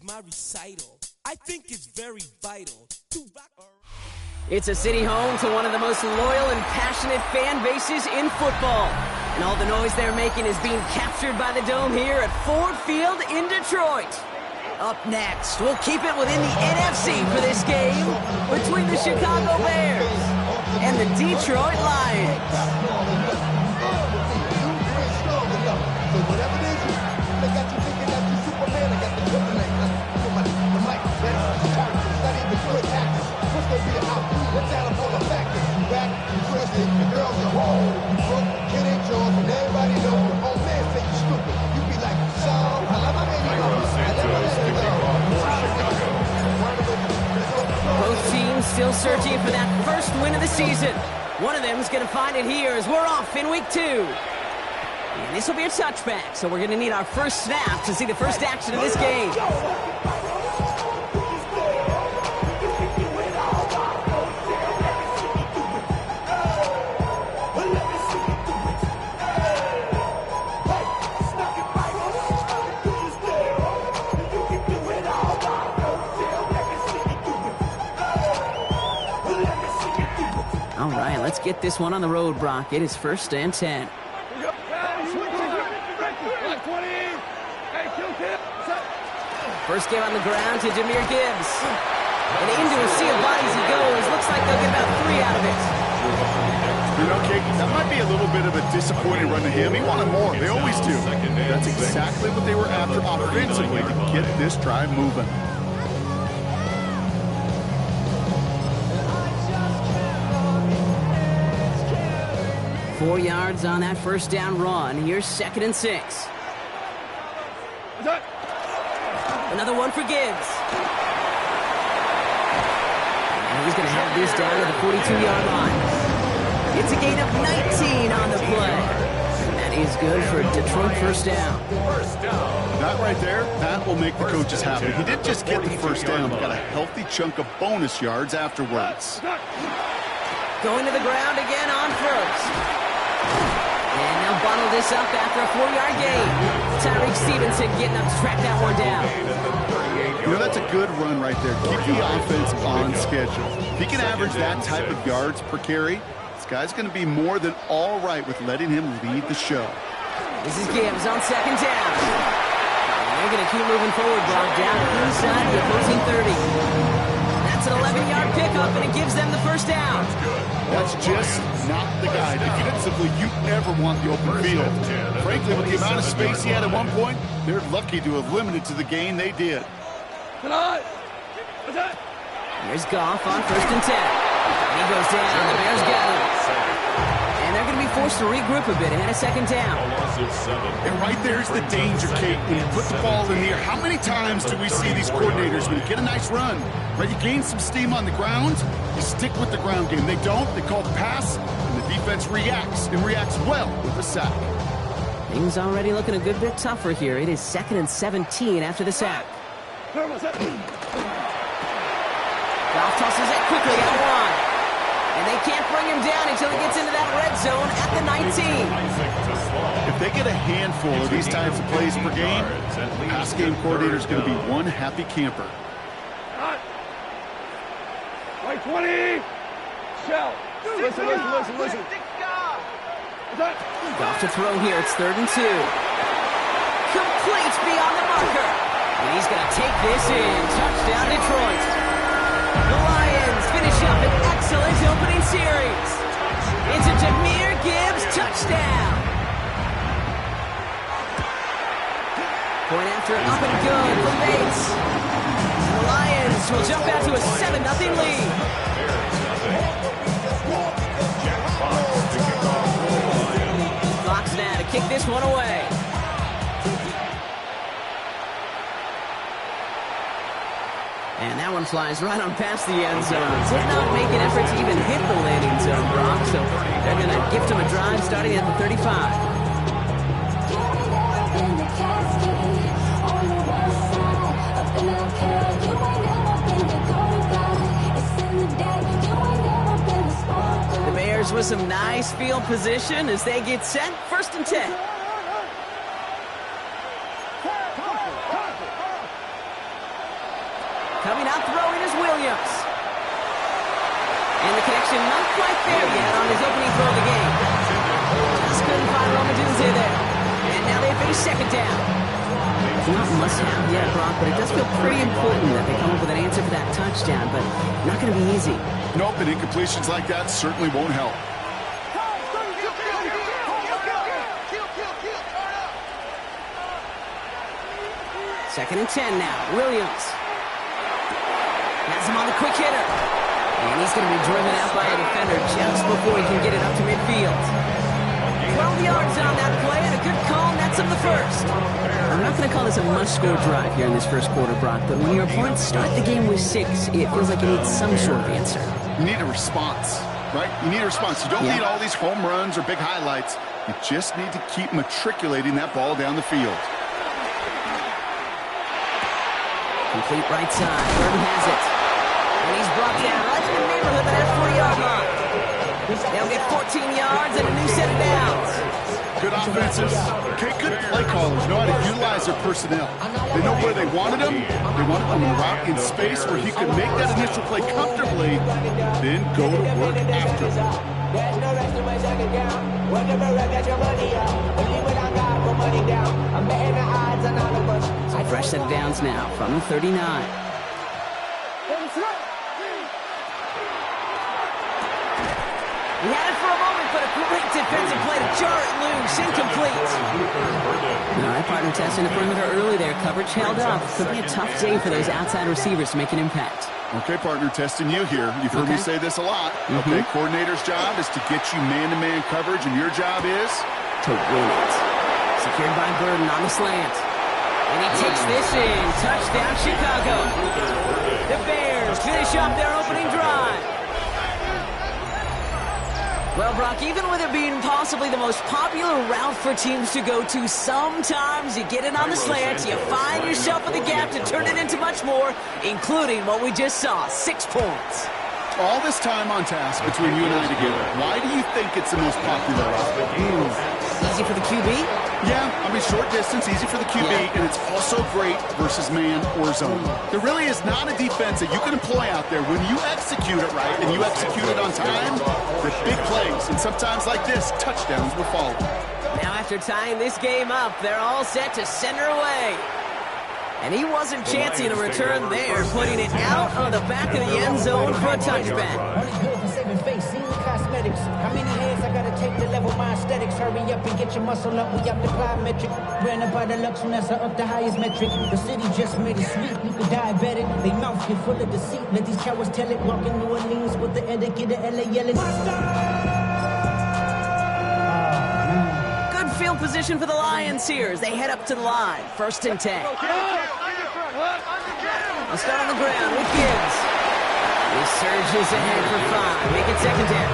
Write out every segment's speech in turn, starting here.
my recital. I think it's very vital to rock. It's a city home to one of the most loyal and passionate fan bases in football. And all the noise they're making is being captured by the Dome here at Ford Field in Detroit. Up next, we'll keep it within the NFC for this game between the Chicago Bears and the Detroit Lions. Both teams still searching for that first win of the season. One of them is going to find it here as we're off in week 2. And this will be a touchback, so we're going to need our first snap to see the first action of this game. All right, let's get this one on the road, Brock. It is 1st and 10. First game on the ground to Jahmyr Gibbs. And into a sea of bodies he goes. Looks like they'll get about 3 out of it. You know, Kate, that might be a little bit of a disappointing run to him. He wanted more. They always do. That's exactly what they were after offensively to get this drive moving. Four yards on that first down run. Here's 2nd and 6. Another one for Gibbs. And he's going to have this down to the 42-yard line. It's a gain of 19 on the play. That is good for Detroit first down. That right there, that will make the coaches happy. He didn't just get the first down, but got a healthy chunk of bonus yards afterwards. Going to the ground again on first. And they'll bottle this up after a 4-yard gain. Tyreek Stevenson getting up to track that one down. You know, that's a good run right there. Keep the offense on schedule. If he can average that type of yards per carry, this guy's going to be more than all right with letting him lead the show. This is Gibbs on 2nd down. And they're going to keep moving forward, Brock, down inside the opposing 30. That's an 11-yard pickup, and it gives them the first down. That's just not the guy. Defensively, you never want the open field. Frankly, with the amount of space he had at one point, they're lucky to have limited to the gain they did. Here's Goff on 1st and 10. And he goes down. The Bears get him. And they're going to be forced to regroup a bit ahead of 2nd down. And right there's the danger, Kate. When you put the ball in the air, how many times do we see these coordinators, when you get a nice run, right, you gain some steam on the ground, you stick with the ground game. They don't. They call the pass, and the defense reacts, and reacts well with a sack. Things already looking a good bit tougher here. It is 2nd and 17 after the sack. Goff tosses it quickly out wide. And they can't bring him down until he gets into that red zone at the 19. If they get a handful of these types of plays per game, the pass game coordinator is going to be one happy camper. Right 20. Shell. Listen. Goff to throw here. It's 3rd and 2. Complete beyond the marker. And he's going to take this in. Touchdown, Detroit. The Lions finish up an excellent opening series. It's a Jahmyr Gibbs touchdown. Point after up and good from Bates. And the Lions will jump out to a 7-0 lead. Fox now to kick this one away. And that one flies right on past the end zone. Did not make an effort to even hit the landing zone, Brock. So they're going to gift him a drive starting at the 35. The Bears with some nice field position as they get set. 1st and 10. Coming out throwing is Williams. And the connection not quite there yet on his opening throw of the game. Just couldn't find Roman Dunze there. And now they face second down. It's not must-have yet, Brock, but it does feel pretty important that they come up with an answer for that touchdown, but not going to be easy. Nope, and incompletions like that certainly won't help. Second and 10 now. Williams has him on the quick hitter. And he's going to be driven out by a defender just before he can get it up to midfield. 12 yards on that play and a good call, and that's him the first. I'm not going to call this a must-score drive here in this first quarter, Brock, but when your opponents start the game with 6, it feels like you need some sort of answer. You need a response, right? You need a response. You don't need all these home runs or big highlights. You just need to keep matriculating that ball down the field. Complete right side. Burton has it. And he's brought down right in the neighborhood of that 40-yard line. They'll get 14 yards and a new set of downs. Good offenses. Okay, good play callers know how to utilize their personnel. They know where they wanted them. They wanted them to route in space where he could make that initial play comfortably, then go to work after. There's no rest in my second down. Whenever I get your money out, believe it on God, put money down. I'm betting the odds on all of us. A fresh set of downs now from the 39. He had it for a moment, but a great defensive play to jar it loose. Incomplete. All right, partner testing the perimeter early there. Coverage held up. Could be a tough day for those outside receivers to make an impact. Okay, partner, testing you here. You've heard me say this a lot. Okay, coordinator's job is to get you man-to-man coverage, and your job is? To win it. Secured by Burton on the slant. And he takes this in. Touchdown, Chicago. The Bears finish up their opening drive. Well, Brock, even with it being possibly the most popular route for teams to go to, sometimes you get it on the slants, you find yourself in the gap to turn it into much more, including what we just saw, 6 points. All this time on task between you and I together, why do you think it's the most popular route? Easy for the QB? Yeah, I mean, short distance, easy for the QB, and it's also great versus man or zone. There really is not a defense that you can employ out there when you execute it right and you execute it on time, the big plays, and sometimes like this, touchdowns will follow. Now after tying this game up, they're all set to center away. And he wasn't chancing a return there, putting it out on the back of the end zone for a touchback. How many hands I gotta take to level my aesthetics? Hurry up and get your muscle up. We up the plyometric. Ran up by the Lux when that's up the highest metric. The city just made it sweet. You could diabetic. They mouth get full of deceit. Let these cowards tell it. Walking New Orleans with the etiquette of LA yelling. Good field position for the Lions here as they head up to the line. 1st and 10. They'll start on the ground with Gibbs. He surges ahead for 5. Make it 2nd down.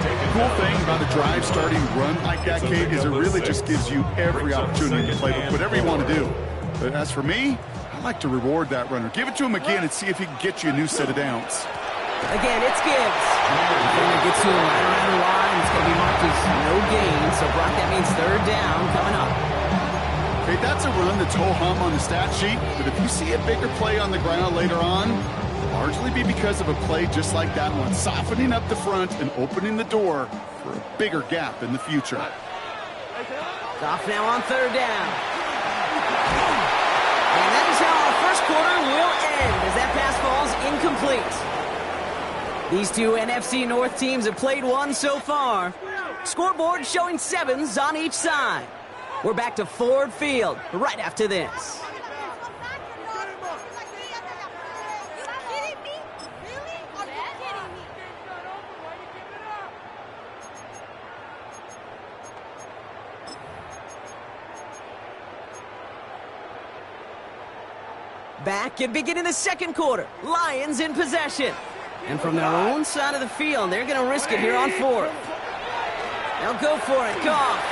The cool thing about a drive starting run like that, Kate, is it really just gives you every opportunity to play whatever you want to do. But as for me, I like to reward that runner. Give it to him again and see if he can get you a new set of downs. Again, it's Gibbs. Defender gets to him right around the line. It's going to be marked as no gain. So, Brock, that means 3rd down coming up. Okay, that's a run that's ho-hum on the stat sheet. But if you see a bigger play on the ground later on, largely be because of a play just like that one, softening up the front and opening the door for a bigger gap in the future. Goff now on 3rd down. And that is how our first quarter will end as that pass falls incomplete. These two NFC North teams have played one so far. Scoreboard showing 7s on each side. We're back to Ford Field right after this. Back and beginning the second quarter. Lions in possession. And from their own side of the field, they're going to risk it here on 4th. They'll go for it. Goff.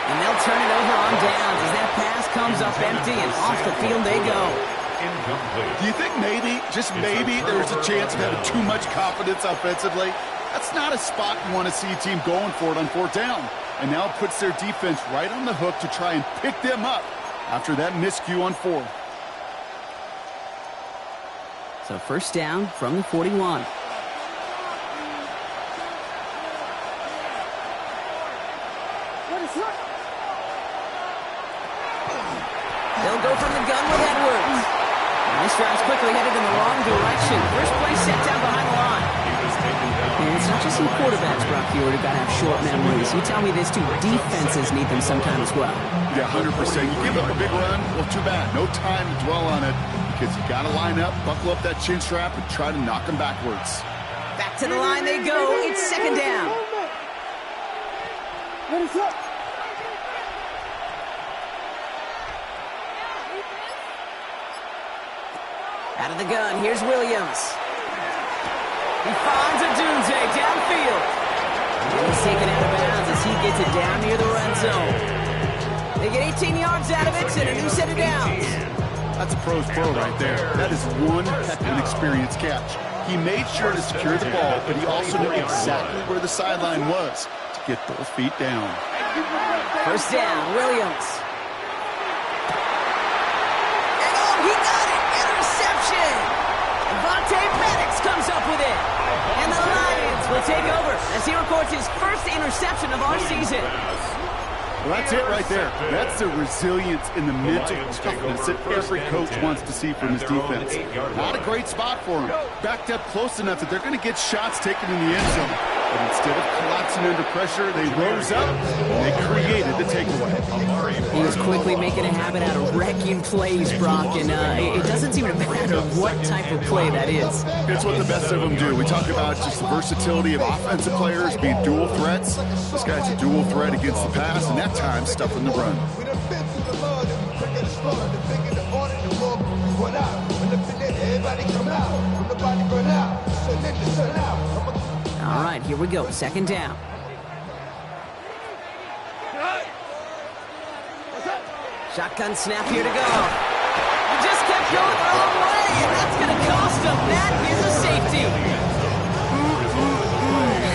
And they'll turn it over on downs as that pass comes up empty and off the field they go. Do you think maybe, just maybe, there's a chance of having too much confidence offensively? That's not a spot you want to see a team going for it on 4th down. And now it puts their defense right on the hook to try and pick them up after that miscue on 4th. So first down from the 41. They'll go from the gun with Edwards. And this drive's quickly headed in the wrong direction. First play set down behind the line. And it's not just some quarterbacks, Brock, here who've got to have short memories. You tell me this too, defenses need them sometime as well. Yeah, 100%. You give up a big run, well, too bad. No time to dwell on it because you got to line up, buckle up that chin strap, and try to knock them backwards. Back to the line they go. It's second down. Out of the gun, here's Williams. He finds Odunze downfield. And he's taken out of bounds as he gets it down near the red zone. They get 18 yards out of it and a new set of downs. That's a pro's pro right there. That is one heck of an experienced catch. He made sure to secure the ball, but he also knew exactly where the sideline was to get both feet down. First down, Williams. And oh, he got it! Interception! Vontae Maddox comes up with it. And the Lions will take over as he records his first interception of our season. Well, that's it right there. That's the resilience and the mental toughness that every coach wants to see from his defense. Not a great spot for him. Backed up close enough that they're going to get shots taken in the end zone. But instead of collapsing under pressure, they rose up and they created the takeaway. He was quickly making a habit out of wrecking plays, Brock, and it doesn't seem to matter what type of play that is. It's what the best of them do. We talk about just the versatility of offensive players being dual threats. This guy's a dual threat against the pass, and that time stuffing the run. All right, here we go. Second down. Shotgun snap here to go. He just kept going the wrong way, and that's going to cost him. That is a safety.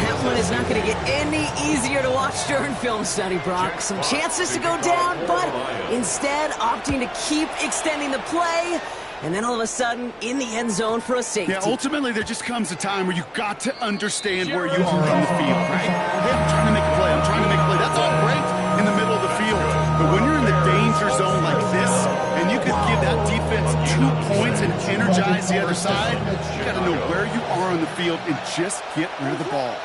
That one is not going to get any easier to watch during film study, Brock. Some chances to go down, but instead opting to keep extending the play. And then all of a sudden, in the end zone for a safety. Yeah, ultimately, there just comes a time where you've got to understand where you are on the field, right? Hey, I'm trying to make a play. I'm trying to make a play. That's all great in the middle of the field. But when you're in the danger zone like this, and you could give that defense 2 points and energize the other side, you got to know where you are on the field and just get rid of the ball.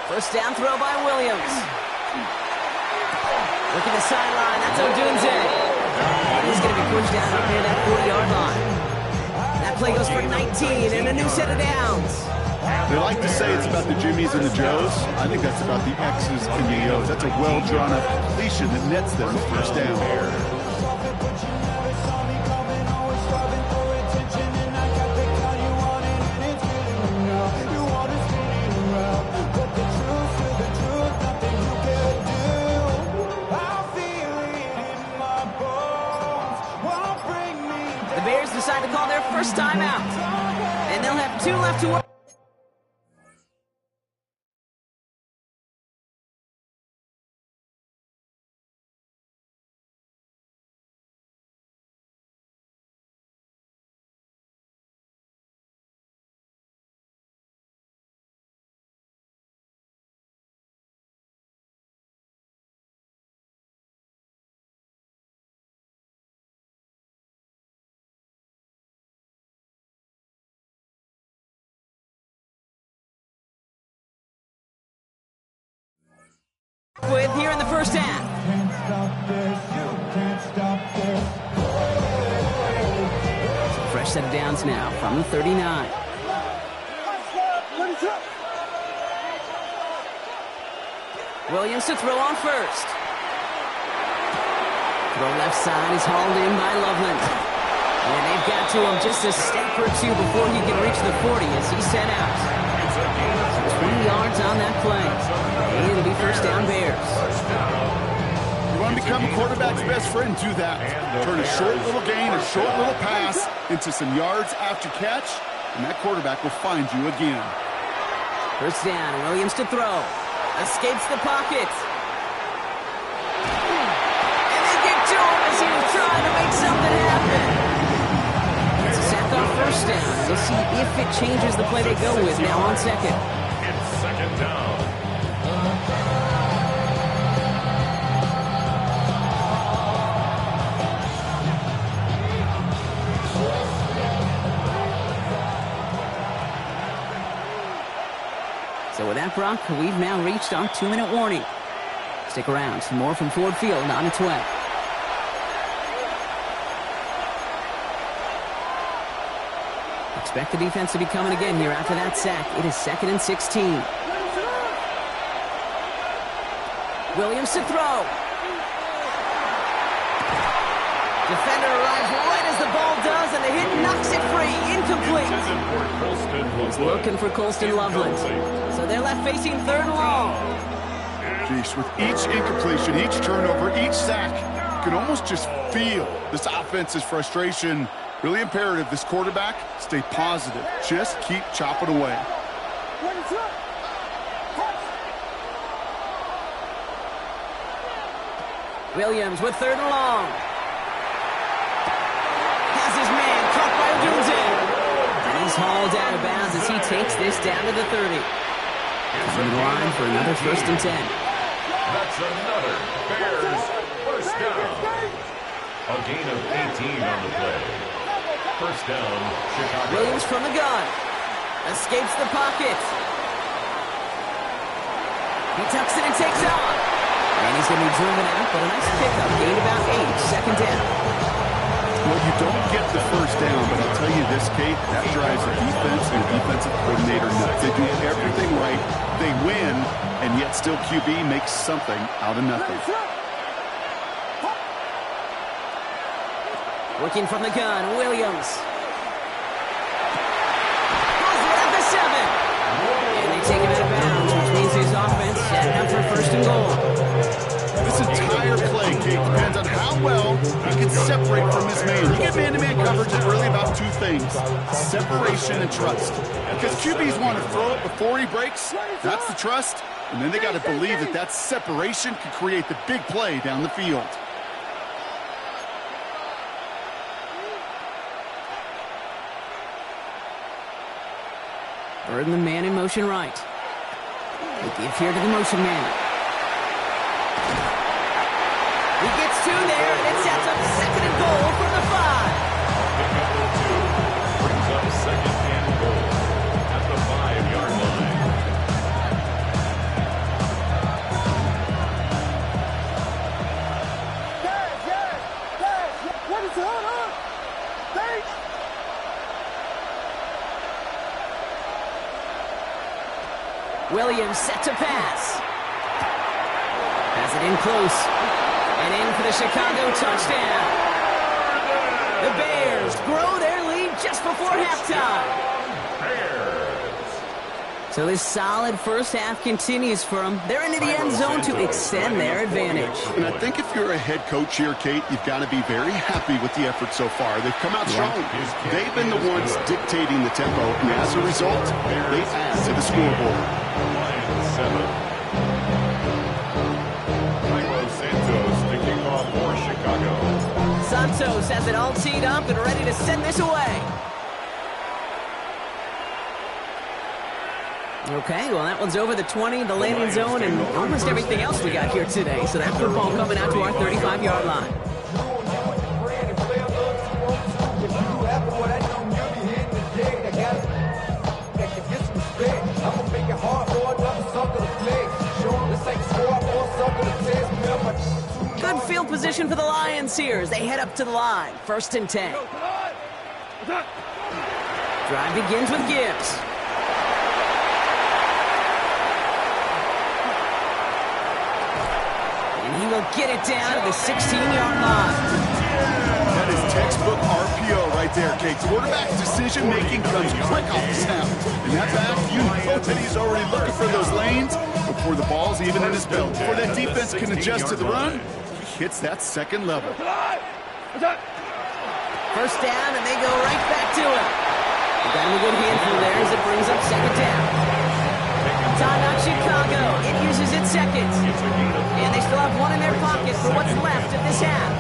First down throw by Williams. Look at the sideline. That's Odunze. He's going to be pushed down up near that 40-yard line. That play goes for 19 and a new set of downs. They like to say it's about the Jimmies and the Joes. I think that's about the X's and the O's. That's a well-drawn-up completion that nets them first down. Decide to call their first timeout. And they'll have 2 left to work. With here in the first half. So fresh set of downs now from the 39. Williams to throw on first. Throw left side is hauled in by Loveland. And they've got to him just a step or two before he can reach the 40 as he's sent out. 20 yards on that play. And it'll be first down Bears. You want to become a quarterback's best friend, do that. Turn a short little gain, a short little pass into some yards after catch, and that quarterback will find you again. First down, Williams to throw. Escapes the pocket. And they get to him as he was trying to make something happen. It's a sack on first if it changes the play they go with now on second. It's second down. So with that, Brock, we've now reached our 2-minute warning. Stick around. Some more from Ford Field on its way. Expect the defense to be coming again here after that sack. It is 2nd and 16. Williams to throw. Defender arrives right as the ball does, and the hit knocks it free. Incomplete. He's looking for Colston Loveland. So they're left facing 3rd and long. Jeez, with each incompletion, each turnover, each sack, you can almost just feel this offense's frustration. Really imperative, this quarterback, stay positive. Just keep chopping away. Williams with 3rd and long. Has his man caught by Odunze. And he's hauled out of bounds as he takes this down to the 30. On the line for another 1st and 10. That's another Bears first down. A gain of 18 on the play. First down, Chicago. Williams from the gun. Escapes the pocket. He tucks it and takes off. And he's going to be driven out, but a nice pickup. Gain about 8. Second down. Well, you don't get the first down, but I'll tell you this, Kate, that drives the defense and the defensive coordinator nuts. They do everything right. They win, and yet still QB makes something out of nothing. Working from the gun, Williams. Pulls it at the 7. And they take him out of bounds, which means his offense set up for 1st and goal. This entire play, Kate, depends on how well he can separate from his man. You get man-to-man coverage, it's really about 2 things, separation and trust. Because QBs want to throw it before he breaks, that's the trust, and then they got to believe that that separation can create the big play down the field. Bird and the man in motion right. They give here to the motion man. He gets 2 there, and it sets up 2nd and goal from the 5. Brings up 2nd and goal at the 5-yard line. What is on? Thanks. Williams set to pass. Has it in close. And in for the Chicago touchdown. The Bears grow their lead just before halftime. So this solid first half continues for them. They're into the end zone to extend their advantage. And I think if you're a head coach here, Kate, you've got to be very happy with the effort so far. They've come out strong. They've been the ones dictating the tempo, and as a result, they add to the scoreboard. Santos has it all teed up and ready to send this away. Okay, well, that one's over the 20, the landing zone, and almost everything else we got here today. So that football coming out to our 35-yard line. Good field position for the Lions here as they head up to the line. 1st and 10. Drive begins with Gibbs. And he will get it down to the 16-yard line. That is textbook RPO right there, Kate. Quarterback's decision-making comes quick off the snap. And that back, you know that he's already looking for those lanes before the ball's even in his belt. Before that defense can adjust to the run, he hits that 2nd level. First down, and they go right back to him. They got him a good handful there as it brings up 2nd down. Timeout Chicago. It uses its 2nd. And they still have 1 in their pocket for what's left of this half.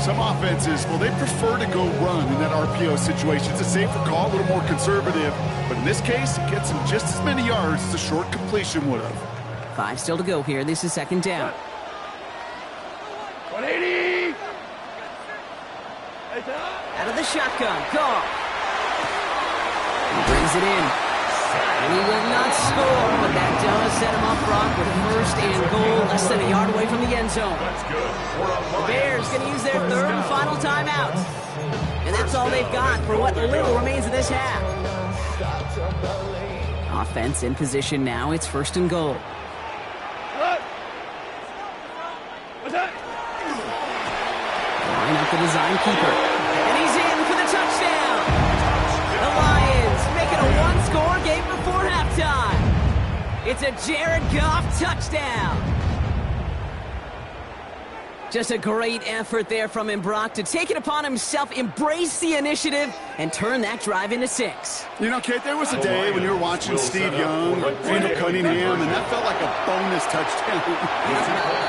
Some offenses, well, they prefer to go run in that RPO situation. It's a safer call, a little more conservative. But in this case, it gets him just as many yards as a short completion would have. 5 still to go here. This is second down. 180. Out of the shotgun. Goff. He brings it in. And he will not score, but that does set him up front with first and goal, less than a yard away from the end zone. That's good. The Bears going to use their third and final timeout. And that's all they've got for what little remains of this half. Offense in position now. It's first and goal. Line up the design keeper. And he's in for the touchdown. The Lions make it a one-score game before halftime. It's a Jared Goff touchdown. Just a great effort there from him, Brock, to take it upon himself, embrace the initiative, and turn that drive into 6. You know, Kate, there was a day when you were watching Steve Young, Randall Cunningham, and that felt like a bonus touchdown.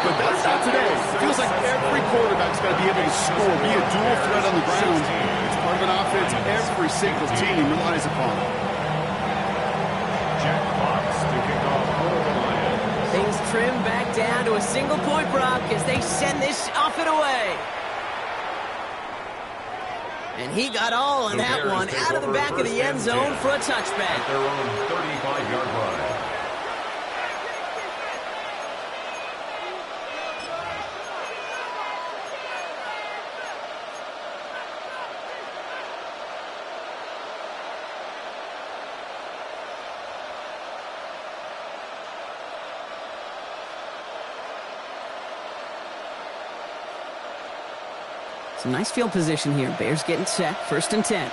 But that's not today. It feels like every quarterback's got to be able to score, be a dual threat on the ground. It's part of an offense every single team relies upon. Jack Fox to kick off for the Lions. Things trim back down to a single point, Brock, as they send this off and away. And he got all of that one out of the back of the end zone for a touchback. At their own 35-yard line. Some nice field position here. Bears getting set. First and 10.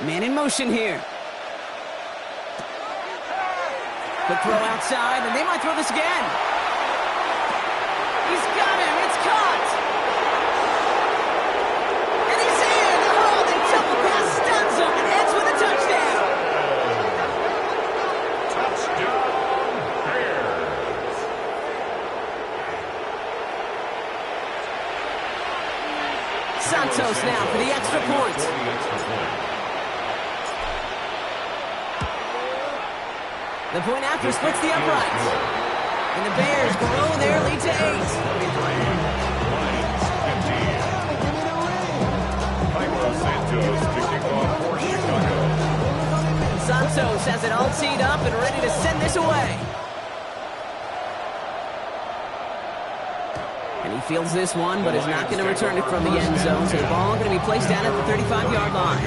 Man in motion here. Quick throw outside, and they might throw this again. He's got him. It's caught. And he's in. Oh, the double pass stuns him and ends with a touchdown. Touchdown, Bears. Santos now for the extra point. The point after splits the uprights. And the Bears grow their lead to 8. Santos has it all teed up and ready to send this away. And he fields this one, but is not going to return it from the end zone. So the ball going to be placed down at the 35-yard line.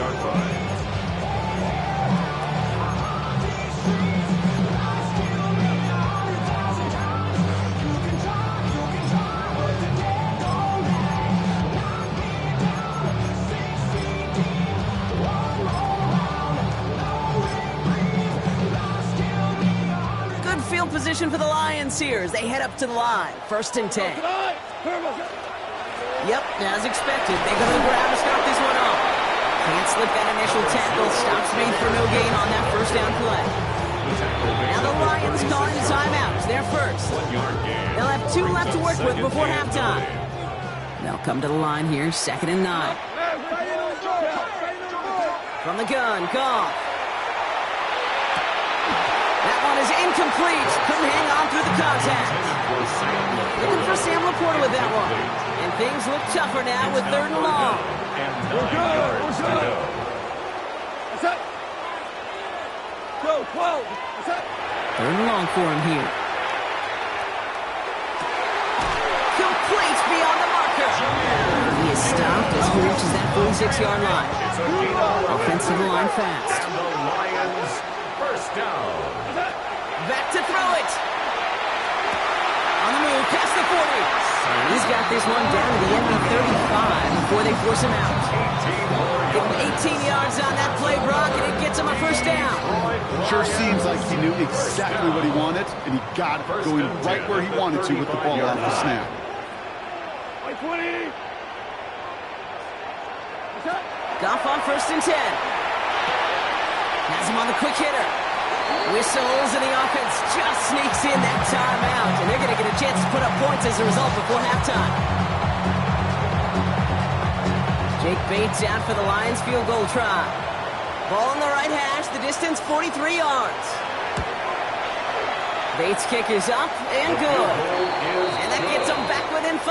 Good field position for the Lions here as they head up to the line. First and 10. Yep, as expected, they go to the ground to start this one off. Can't slip that initial tackle. Stops made for no gain on that first down play. Now the Lions calling the timeout. It's their first. They'll have 2 left to work with before halftime. They'll come to the line here, second and 9. From the gun, Goff. That one is incomplete. Couldn't hang on through the contact. Looking for Sam Laporta with that one. And things look tougher now with third and long. We're good. What's up? Go, 12. What's up? Third and long for him here. Complete beyond the marker. He is stopped as he reaches that 46-yard line. Offensive line fast. And the Lions first down. Back to throw it. On the move, past the 40. And he's got this one down to the end of 35 before they force him out. Give him 18 yards on that play, Brock, and it gets him a first down. Sure seems like he knew exactly what he wanted, and he got it going right where he wanted to with the ball off the snap. 20. Goff on first and 10. Has him on the quick hitter. Whistles, and the offense just sneaks in that timeout. And they're going to get a chance to put up points as a result before halftime. Jake Bates out for the Lions field goal try. Ball on the right hash, the distance 43 yards. Bates' kick is up and good. And that gets them back within 5.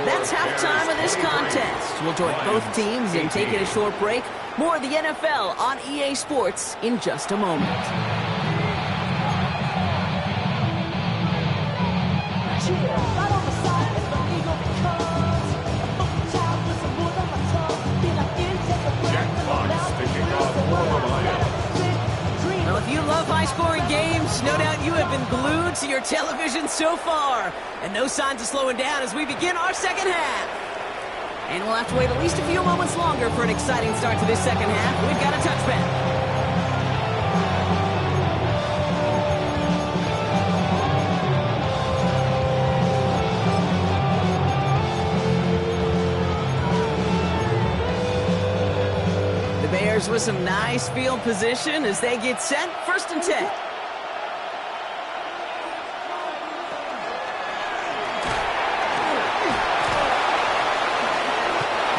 That's halftime of this contest. We'll join both teams in taking a short break. More of the NFL on EA Sports in just a moment. Well, if you love high-scoring games, no doubt you have been glued to your television so far. And no signs of slowing down as we begin our second half. And we'll have to wait at least a few moments longer for an exciting start to this second half. We've got a touchback. With some nice field position as they get set. 1st and 10.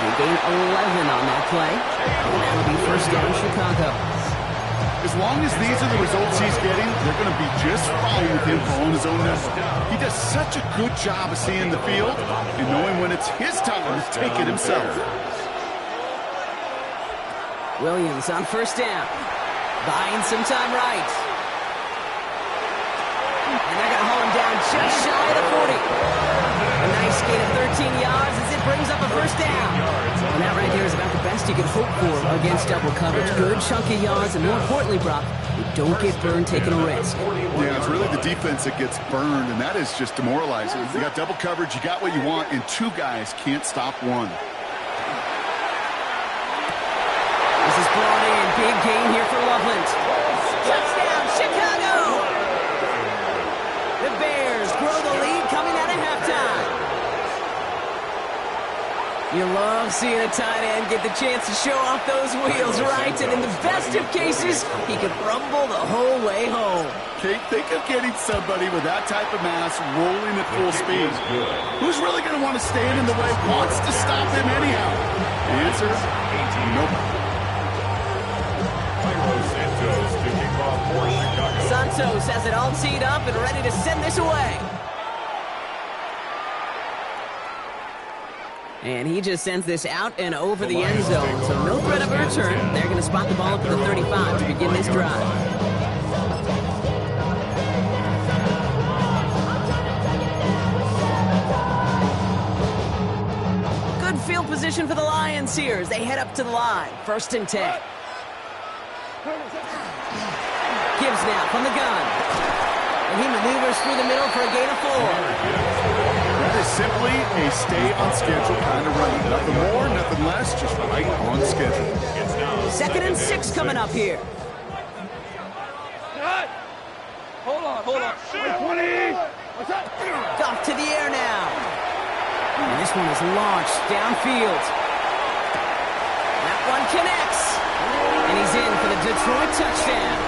They gain 11 on that play. And that'll be 1st down Chicago. As long as these are the results he's getting, they're going to be just fine with him calling his own number. He does such a good job of seeing the field and knowing when it's his time to take it himself. Williams on 1st down. Buying some time right. And they're going to haul him down just shy of the 40. A nice gain of 13 yards as it brings up a 1st down. And that right there is about the best you can hope for against double coverage. Good chunky yards, and more importantly, Brock, you don't get burned taking a risk. Yeah, it's really the defense that gets burned, and that is just demoralizing. You got double coverage, you got what you want, and 2 guys can't stop one. This is brought in. Big gain here for Loveland. Touchdown, Chicago! The Bears grow the lead coming out of halftime. You love seeing a tight end get the chance to show off those wheels, right? And in the best of cases, he could rumble the whole way home. Kate, think of getting somebody with that type of mass rolling at full speed. Who's really going to want to stand in the way, wants to stop him anyhow? The answer is nobody. Santos has it all teed up and ready to send this away. And he just sends this out and over the end zone. So no threat of a return. They're going to spot the ball up at the 35 to begin this drive. Good field position for the Lions here as they head up to the line. 1st and 10. Gibbs now from the gun. And he maneuvers through the middle for a gain of 4. That is simply a stay-on-schedule kind of run. Nothing more, nothing less, just right on schedule. 2nd and 6 coming up here. Hold on. Off to the air now. And this one is launched downfield. That one connects. And he's in for the Detroit touchdown.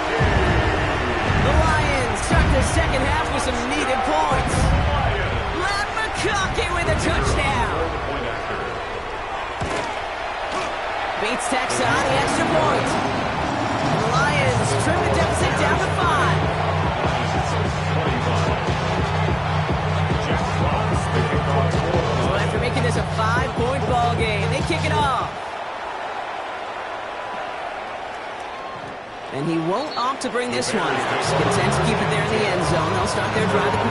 The Lions start the second half with some needed points. Matt McConkey with a touchdown. Bates tacks on the extra point. And the Lions trim the deficit down to 5. So after making this a 5-point ball game, they kick it off. And he won't opt to bring this one out. He's content to keep it there in the end zone. They'll start their drive at the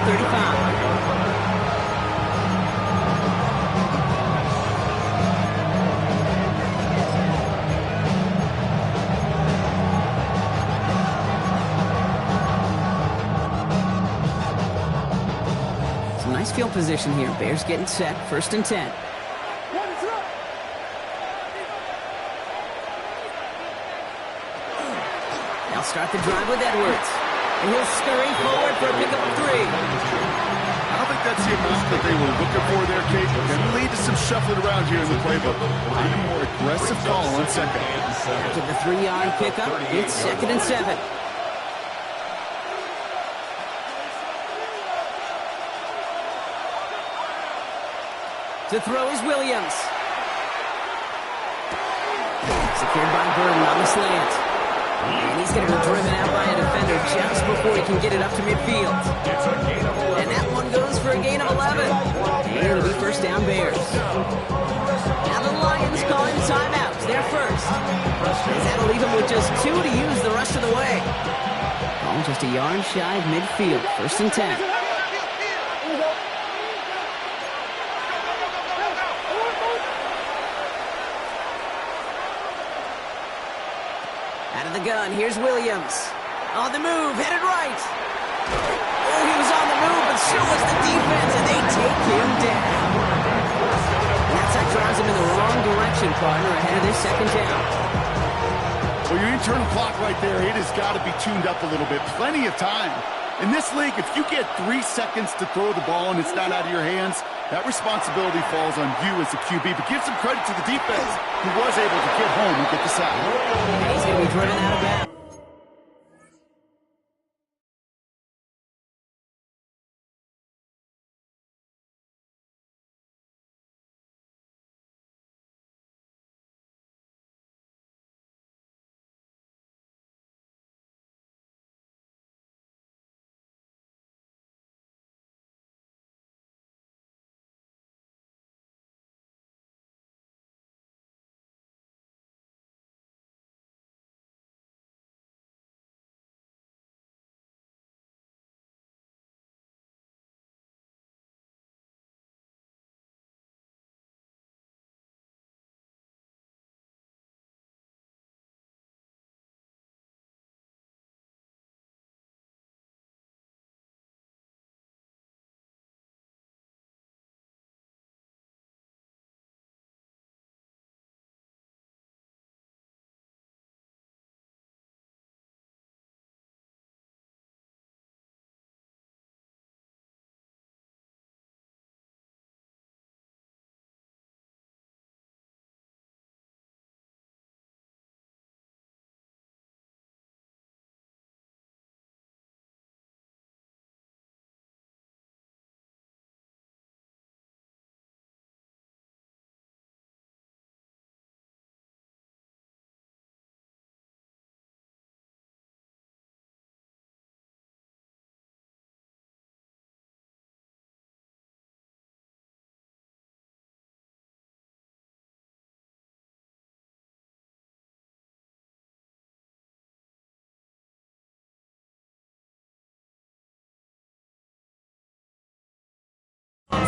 35. Some nice field position here. Bears getting set. 1st and 10. Start the drive with Edwards. And he'll scurry forward for a pickup of 3. I don't think that's the amount that they were looking for there, Kate. Going to lead to some shuffling around here in the playbook. A more aggressive call on 2nd. After the 3-yard pickup, it's 2nd and 7. To throw is Williams. Secured by Burden on the slant. And he's going to be driven out by a defender just before he can get it up to midfield. And that one goes for a gain of 11. And it'll be first down Bears. Now the Lions calling timeouts. They're first. As that'll leave him with just 2 to use the rest of the way. Ball just a yard shy of midfield. First and 10. Out of the gun, here's Williams. On the move, headed right. Oh, he was on the move, but so was the defense, and they take him down. And that side drives him in the wrong direction, partner, ahead of this second down. Well, your internal clock right there, it has got to be tuned up a little bit. Plenty of time. In this league, if you get 3 seconds to throw the ball and it's not out of your hands, that responsibility falls on you as a QB. But give some credit to the defense who was able to get home and get the sack. And he's going to be driven out of bounds.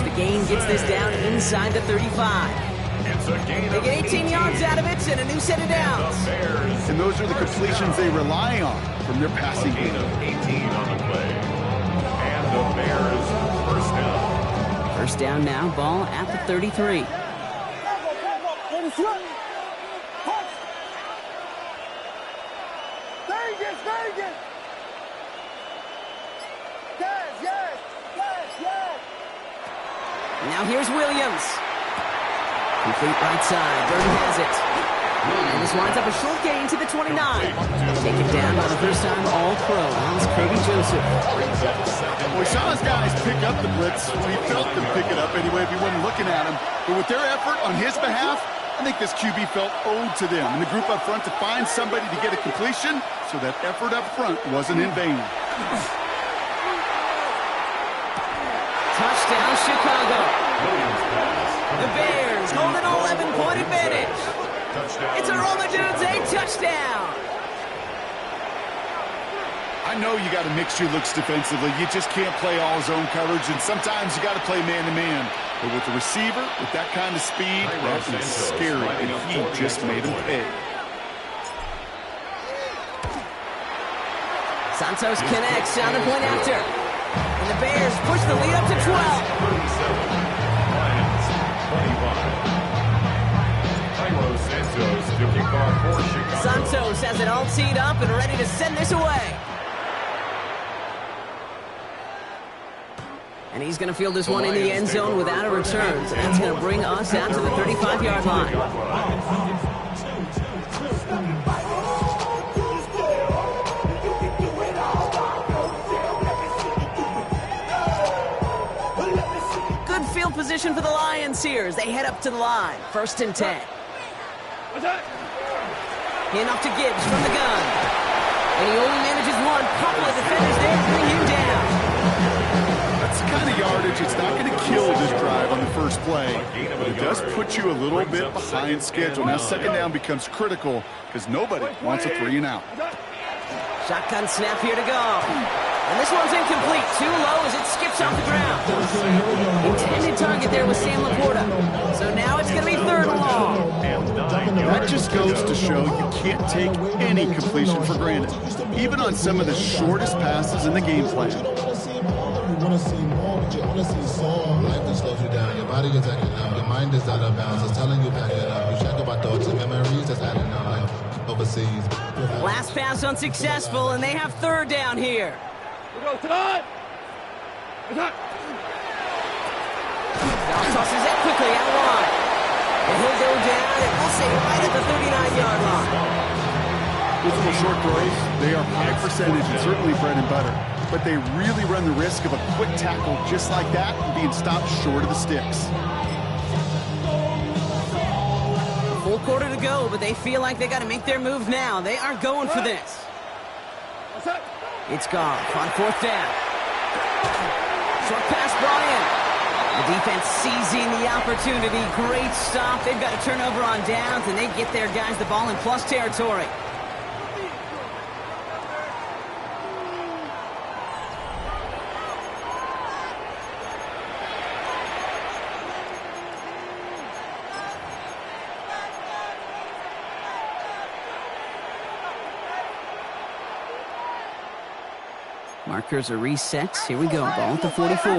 The gain gets this down inside the 35. They get 18 yards out of it and a new set of downs. And those are the completions they rely on from their passing game. Of 18 on the play. And the Bears first down. First down now, ball at the 33. Now here's Williams. Complete right side. Burden has it. And this winds up a short gain to the 29. Taken down by the first time All-Pro. That's Kirby Joseph. Well, he saw his guys pick up the blitz. Well, he felt them pick it up anyway if he wasn't looking at him. But with their effort on his behalf, I think this QB felt owed to them and the group up front to find somebody to get a completion, so that effort up front wasn't in vain. Touchdown, Chicago. The Bears hold an 11-point advantage. It's a Roma Dudes, a touchdown. I know you got to mix your looks defensively. You just can't play all zone coverage, and sometimes you got to play man-to-man. But with the receiver, with that kind of speed, that is scary, and he just made him pay. Santos connects on the point after. And the Bears push the lead up to 12. Lions, 25. Santos has it all teed up and ready to send this away. And he's going to field this one in the end zone without a return. So that's going to bring us out to the 35-yard line. Field position for the Lions here as they head up to the line. First and 10. Hand off to Gibbs from the gun. And he only manages one. Couple of defenders there bring him down. That's the kind of yardage. It's not going to kill this drive on the first play, but it does put you a little bit behind schedule. Now second down becomes critical because nobody wants a 3-and-out. Shotgun snap here to go. And this one's incomplete. Too low as it skips off the ground. Intended target there was Sam Laporta. So now it's going to be 3rd and long. That just goes to show you can't take any completion for granted, even on some of the shortest passes in the game plan. You want to see more, but you want to see some. Life that slows you down. Your body is acting up. Your mind is out of bounds. It's telling you back it up. You check about thoughts and memories that's adding up. Overseas. Last pass unsuccessful, and they have 3rd down here. We go tonight. Now tosses that quickly out wide. And he'll go down, and we'll say right at the 39-yard line. Those little short throws, they are high percentage and certainly bread and butter. But they really run the risk of a quick tackle just like that and being stopped short of the sticks. Full quarter to go, but they feel like they got to make their move now. They are going for this. It's Goff on 4th down. Short pass brought in. The defense seizing the opportunity. Great stop. They've got a turnover on downs, and they get their guys the ball in plus territory. Markers are reset. Here we go. Ball at the 44.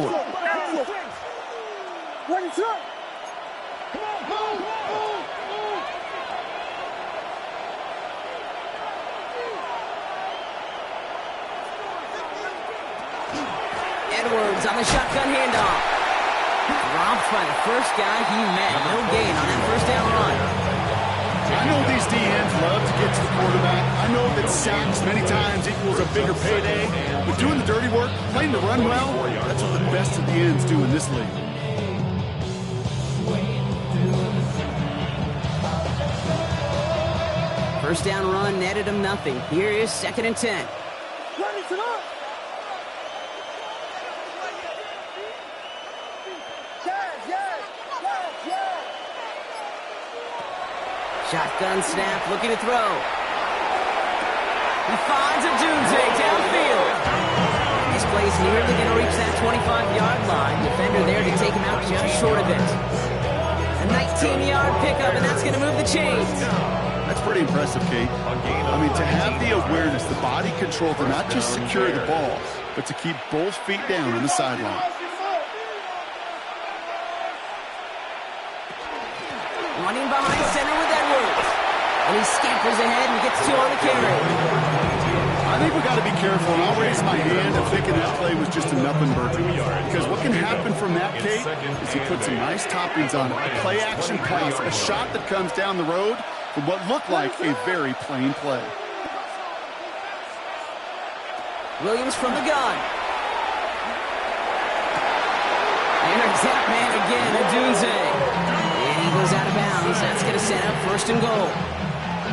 Edwards on the shotgun handoff. Dropped by the first guy he met. No gain on that 1st down run. I know these DNs love to get to the quarterback. I know that sacks many times equals a bigger payday. But doing the dirty work, playing to run well, that's what the best of the ends do in this league. First down run netted him nothing. Here is 2nd and 10. Shotgun snap, looking to throw. He finds a Dunze downfield. This play's nearly going to reach that 25-yard line. Defender there to take him out just short of it. A 19-yard pickup, and that's going to move the chains. That's pretty impressive, Kate. I mean, to have the awareness, the body control to not just secure the ball, but to keep both feet down on the sideline. Running behind center with Edwards. And he scampers ahead and gets 2 on the carry. I think we got to be careful, and I'll raise my hand of thinking that play was just a nothing burger. Because what can happen from that, Kate, is he puts some nice toppings on it. A play-action pass, a shot that comes down the road from what looked like a very plain play. Williams from the gun. There's that man again, Dunze. He goes out of bounds. That's going to set up 1st and goal.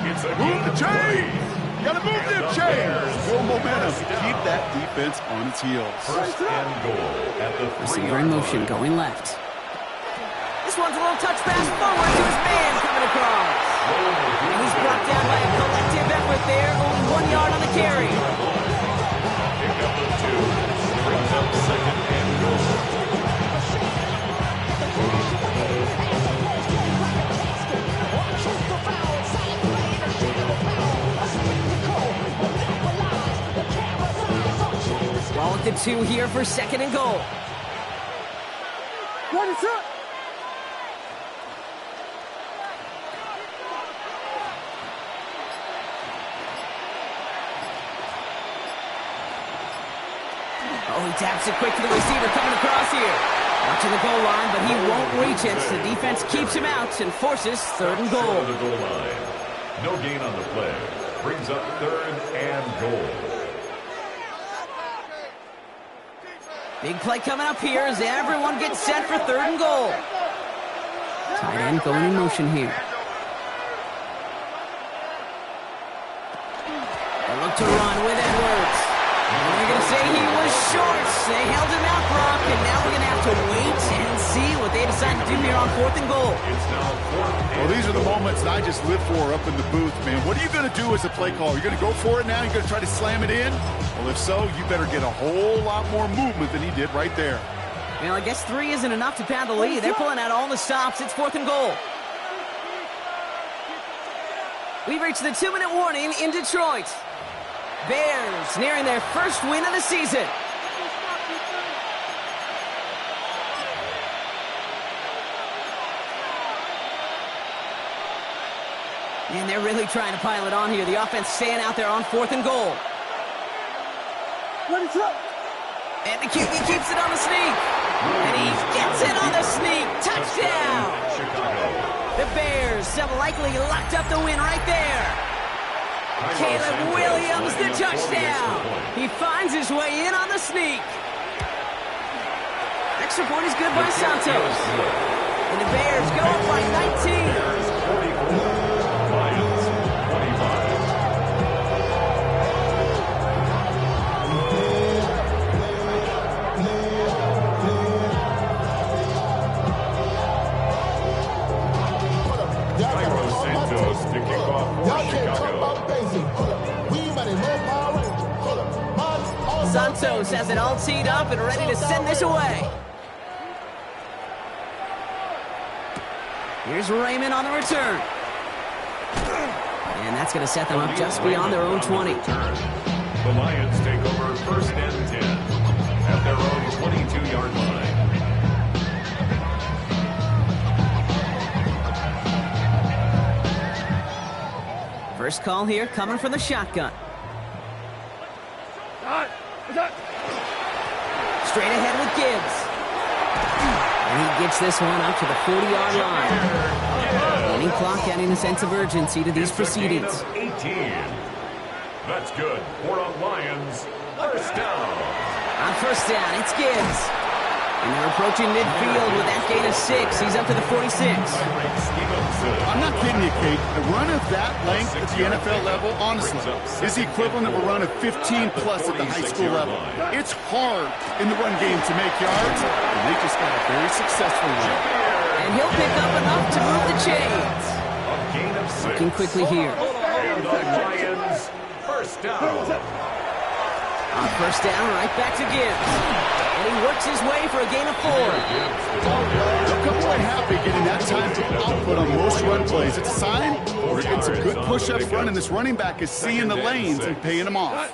Move the chains! You gotta move them chains! Build momentum. Keep that defense on its heels. 1st and goal at the 3. Receiver in motion, going left. This one's a little touch pass forward to his man coming across. And he's brought down by a collective effort there. Only 1 yard on the carry. Pick up the 2. Brings up 2nd and goal. Ball at the 2 here for 2nd and goal. Oh, he taps it quick to the receiver coming across here. Watching the goal line, but he won't reach it. The defense keeps him out and forces 3rd and goal. To the goal line. No gain on the play. Brings up 3rd and goal. Big play coming up here as everyone gets set for 3rd and goal. Tight end going in motion here. They look to run with Edwards. And they're going to say he was short. They held him out, Brock, and now we're going to have to wait and see what they decide to do here on 4th and goal. Well, these are the moments that I just live for up in the booth, man. What are you going to do as a play caller? You're going to go for it now? You're going to try to slam it in? Well, if so, you better get a whole lot more movement than he did right there. Well, I guess 3 isn't enough to pad the lead. They're pulling out all the stops. It's 4th and goal. We've reached the 2-minute warning in Detroit. Bears nearing their first win of the season. And they're really trying to pile it on here. The offense staying out there on 4th and goal. And the QB keeps it on the sneak. And he gets it on the sneak. Touchdown! The Bears have likely locked up the win right there. Caleb Williams, the touchdown. He finds his way in on the sneak. Extra point is good by Santos. And the Bears go up by 19. Santos has it all teed up and ready to send this away. Here's Raymond on the return. And that's going to set them up just beyond their own 20. The Lions take over 1st and 10 at their own 22-yard line. First call here coming from the shotgun. Straight ahead with Gibbs. And he gets this one up to the 40-yard line. Running clock adding a sense of urgency to these proceedings. 18. That's good. For the Lions, 1st down. On 1st down, it's Gibbs. And they're approaching midfield with that gain of 6. He's up to the 46. I'm not kidding you, Kate. A run of that length at the NFL level, honestly, is the equivalent of a run of 15-plus at the high school level. It's hard in the run game to make yards, and they just got a very successful run. And he'll pick up enough to move the chains. A gain of 6. Looking quickly here. And the Lions, 1st down. On 1st down, right back to Gibbs. And he works his way for a gain of 4. They'll come away happy getting that type of output on most run plays. It's a sign we're getting some good push up front, and this running back is seeing the lanes and paying them off.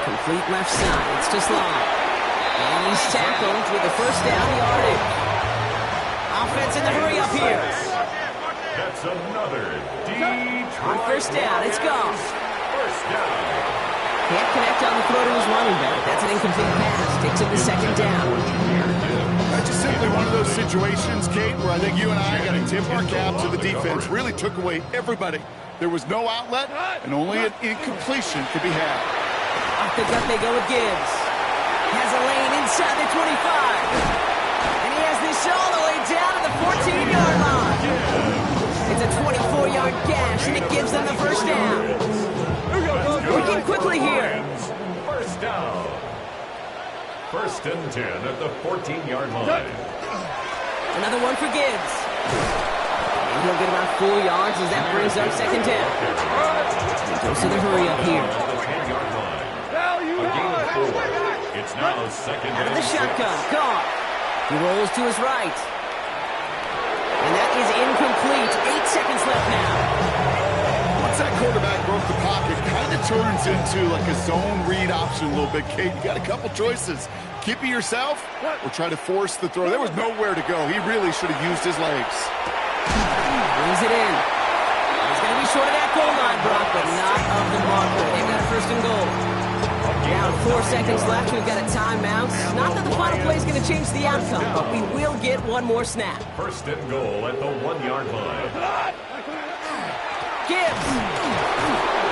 Complete left side. It's to Slide. And he's tackled with the 1st down yardage. Offense in the hurry up here. That's another Detroit. On 1st down, it's gone. 1st down. Can't connect on the throw to his running back. That's an incomplete pass. Takes him to 2nd down. That's just simply one of those situations, Kate, where I think you and I got to tip our cap to the defense. Really took away everybody. There was no outlet, and only an incompletion could be had. Off the gut they go with Gibbs. Has a lane inside the 25. And he has this all the way down to the 14-yard line. It's a 24-yard gash, and it gives them the 1st down. Working quickly here. 1st down. 1st and 10 at the 14-yard line. Another one for Gibbs. And he'll get about 4 yards as that brings up 2nd down. He goes to the hurry up here. The 10-yard line. A gain of 4. It's now 2nd Out of and the 6. shotgun. Gone. He rolls to his right. And that is incomplete. 8 seconds left now. Once that quarterback broke the pocket, kind of turns into like a zone read option a little bit, Kate. You got a couple choices. Keep it yourself or try to force the throw. There was nowhere to go. He really should have used his legs. Brings it in. He's going to be short of that goal line, Brock, but not of the marker. They've got a 1st and goal. Now 4 seconds left. We've got a timeout. Not that the final play is going to change the outcome, but we will get one more snap. 1st and goal at the 1-yard line. Gibbs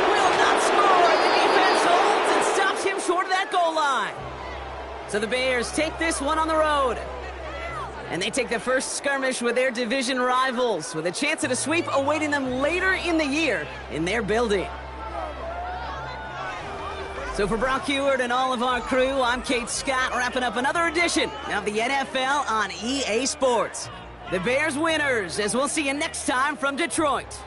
will not score. The defense holds and stops him short of that goal line. So the Bears take this one on the road. And they take the first skirmish with their division rivals, with a chance at a sweep awaiting them later in the year in their building. So for Brock Heward and all of our crew, I'm Kate Scott, wrapping up another edition of the NFL on EA Sports. The Bears winners, as we'll see you next time from Detroit.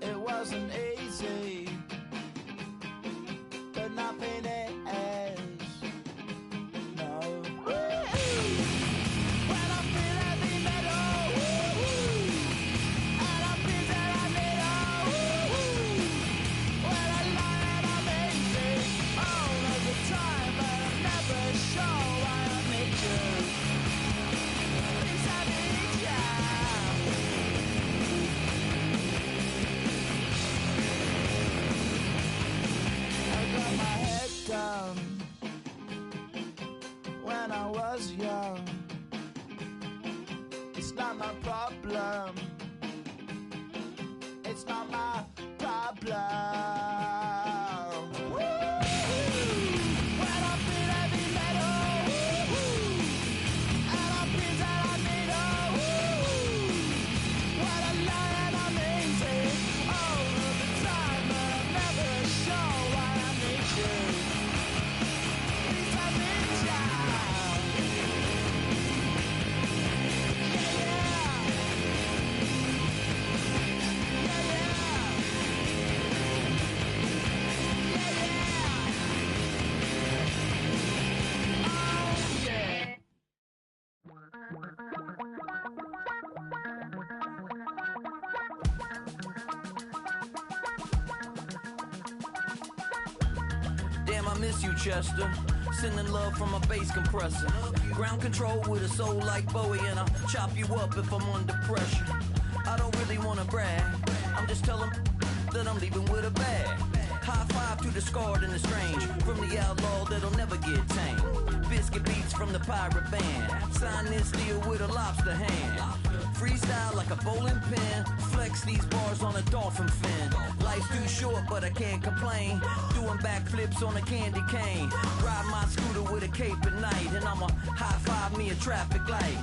It wasn't easy, but nothing is. No. When I feel heavy metal, and I feel that I need when I lie and I'm easy all of the time, but I'm never sure why I need you. Please, I need you. Down when I was young. It's not my problem. It's not my problem. When I feel heavy metal, and I feel that I need when I lie and I'm easy all of the time, but I'm never sure why I need you. Damn, I miss you, Chester. Sending love from a bass compressor. Ground control with a soul like Bowie, and I'll chop you up if I'm under pressure. I don't really wanna brag. I'm just telling that I'm leaving with a bag. High five to the scarred and the strange, from the outlaw that'll never get tamed. Biscuit beats from the pirate band. Sign this deal with a lobster hand. Freestyle like a bowling pin. Flex these bars on a dolphin fin. Life's too short, but I can't complain. Doing backflips on a candy cane. Ride my scooter with a cape at night, and I'ma high five me a traffic light.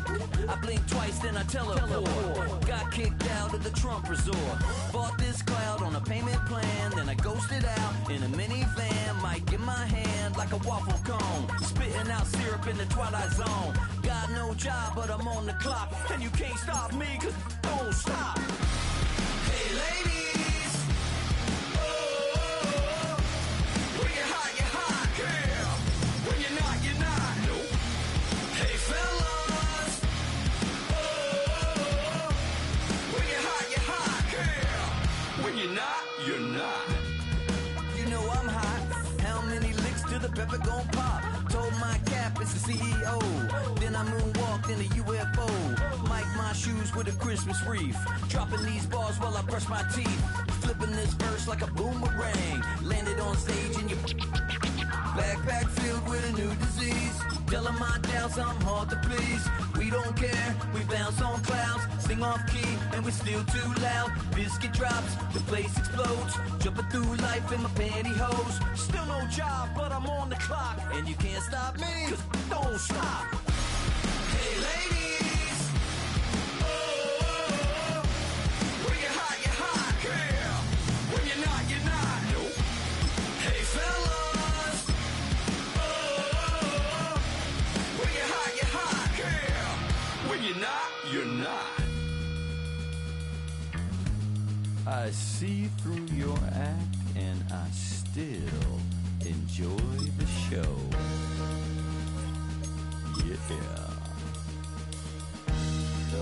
I blink twice, then I teleport. Got kicked out of the Trump resort. Bought this cloud on a payment plan, then I ghosted out in a minivan. Mic in my hand like a waffle cone. Spitting out syrup in the twilight zone. Got no job, but I'm on the clock, and you can't stop me, cause don't stop. Hey ladies, oh, when you're hot, girl. When you're not, nope. Hey fellas, oh, when you're hot, girl. When you're not, you're not. You know I'm hot. How many licks till the pepper gon' pop? Told my cap it's the CEO. Then I moonwalked in a UFO. Mic my shoes with a Christmas wreath. Dropping these bars while I brush my teeth. Flipping this verse like a boomerang. Landed on stage and you All of my doubts, I'm hard to please. We don't care, we bounce on clouds, sing off key, and we're still too loud. Biscuit drops, the place explodes. Jumping through life in my pantyhose. Still no job, but I'm on the clock, and you can't stop me, 'cause don't stop. Hey ladies, oh, when you're hot, yeah. When you're not, you're not. Nope. Hey fellas, oh, when you're hot, yeah. When you're not, you're not. I see through your act, and I still enjoy the show. Yeah. So